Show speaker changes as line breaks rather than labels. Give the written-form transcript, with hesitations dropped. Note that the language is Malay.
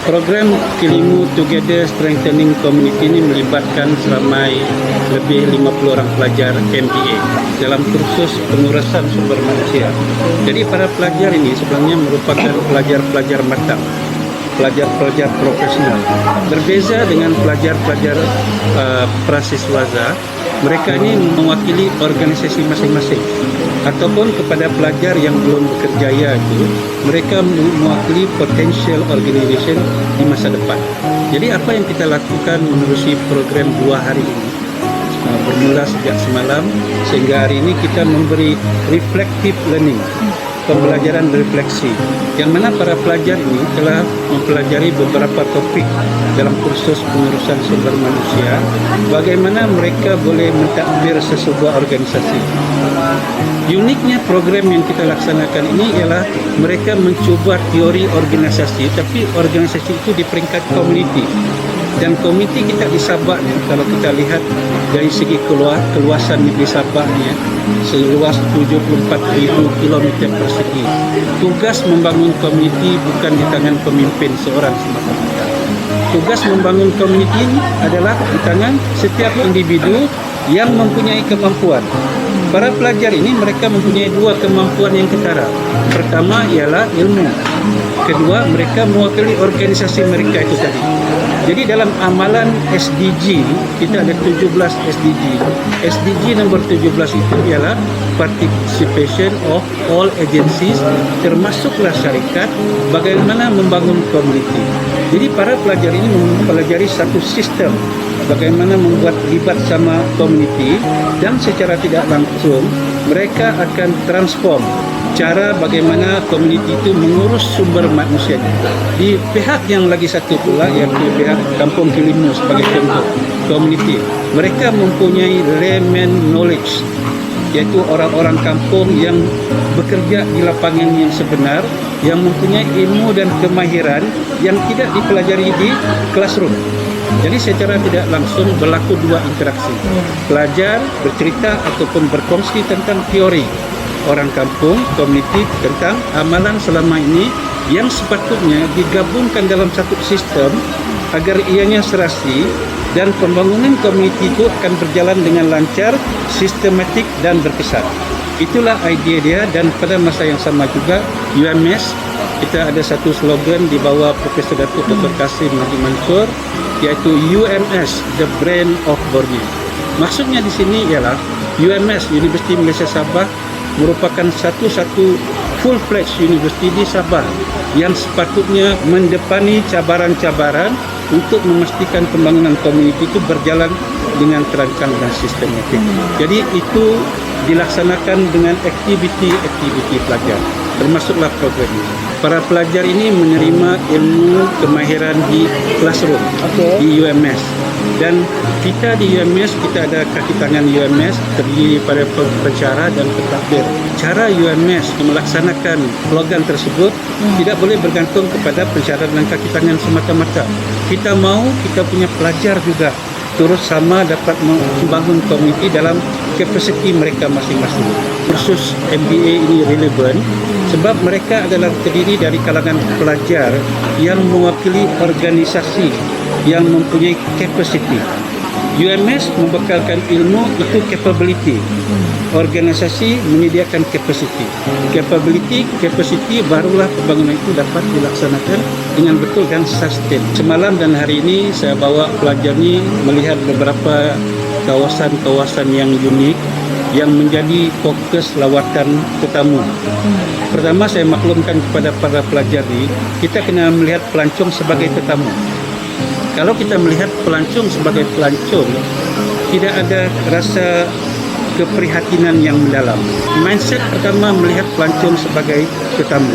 Program Kelimu Together Strengthening Community ini melibatkan seramai lebih 50 orang pelajar MBA dalam kursus pengurusan sumber manusia. Jadi para pelajar ini sebenarnya merupakan pelajar-pelajar matang, pelajar-pelajar profesional. Berbeza dengan pelajar-pelajar prasiswaza, mereka ini mewakili organisasi masing-masing. Ataupun kepada pelajar yang belum bekerjaya itu, mereka mewakili potential organization di masa depan. Jadi apa yang kita lakukan menerusi program 2 hari ini, bermula sejak semalam sehingga hari ini kita memberi reflective learning, pembelajaran refleksi, yang mana para pelajar ini telah mempelajari beberapa topik dalam kursus pengurusan sumber manusia, bagaimana mereka boleh mentadbir sesebuah organisasi. Uniknya program yang kita laksanakan ini ialah mereka mencuba teori organisasi, tapi organisasi itu di peringkat komuniti. Dan komuniti kita di Sabah ni, kalau kita lihat dari segi keluasan negeri Sabah ni, seluas 74,000 km persegi. Tugas membangun komuniti bukan di tangan pemimpin seorang semata-mata. Tugas membangun komuniti ini adalah di tangan setiap individu yang mempunyai kemampuan. Para pelajar ini mereka mempunyai 2 kemampuan yang ketara. Pertama ialah ilmu. Kedua, mereka mewakili organisasi mereka itu tadi. Jadi dalam amalan SDG, kita ada 17 SDG. SDG nombor 17 itu ialah participation of all agencies, termasuklah syarikat, bagaimana membangun komuniti. Jadi para pelajar ini mempelajari satu sistem bagaimana membuat libat sama komuniti, dan secara tidak langsung mereka akan transform cara bagaimana komuniti itu mengurus sumber manusia. Di pihak yang lagi satu pula, iaitu pihak Kampung Kelimu sebagai contoh komuniti, mereka mempunyai layman knowledge, iaitu orang-orang kampung yang bekerja di lapangan yang sebenar, yang mempunyai ilmu dan kemahiran yang tidak dipelajari di classroom. Jadi secara tidak langsung berlaku 2 interaksi. Pelajar bercerita ataupun berkongsi tentang teori orang kampung, komuniti, tentang amalan selama ini yang sepatutnya digabungkan dalam satu sistem agar ianya serasi dan pembangunan komuniti itu akan berjalan dengan lancar, sistematik dan berkesan. Itulah idea dia, dan pada masa yang sama juga UMS, kita ada satu slogan di bawah Profesor Datuk Dr. Kasim Haji Mansur, iaitu UMS, the brand of Borneo. Maksudnya di sini ialah UMS, Universiti Malaysia Sabah, merupakan satu-satu full-fledged universiti di Sabah yang sepatutnya mendepani cabaran-cabaran untuk memastikan pembangunan komuniti itu berjalan dengan terancang dan sistematik. Jadi itu dilaksanakan dengan aktiviti-aktiviti pelajar, termasuklah program ini. Para pelajar ini menerima ilmu kemahiran di classroom, di UMS. Dan kita di UMS, kita ada kaki tangan UMS terdiri pada pencara dan pentadbir. Cara UMS melaksanakan slogan tersebut tidak boleh bergantung kepada pencara dan kaki tangan semata-mata. Kita mahu kita punya pelajar juga turut sama dapat membangun komuniti dalam kapasiti mereka masing-masing. Kursus MBA ini relevan sebab mereka adalah terdiri dari kalangan pelajar yang mewakili organisasi yang mempunyai kapasiti. UMS membekalkan ilmu itu capability. Organisasi menyediakan kapasiti. Capacity barulah pembangunan itu dapat dilaksanakan dengan betul dan sustain. Semalam dan hari ini saya bawa pelajar ini melihat beberapa kawasan-kawasan yang unik yang menjadi fokus lawatan tetamu. Pertama, saya maklumkan kepada para pelajar ini, kita kena melihat pelancong sebagai tetamu. Kalau kita melihat pelancong sebagai pelancong, tidak ada rasa keprihatinan yang mendalam. Mindset pertama melihat pelancong sebagai tetamu.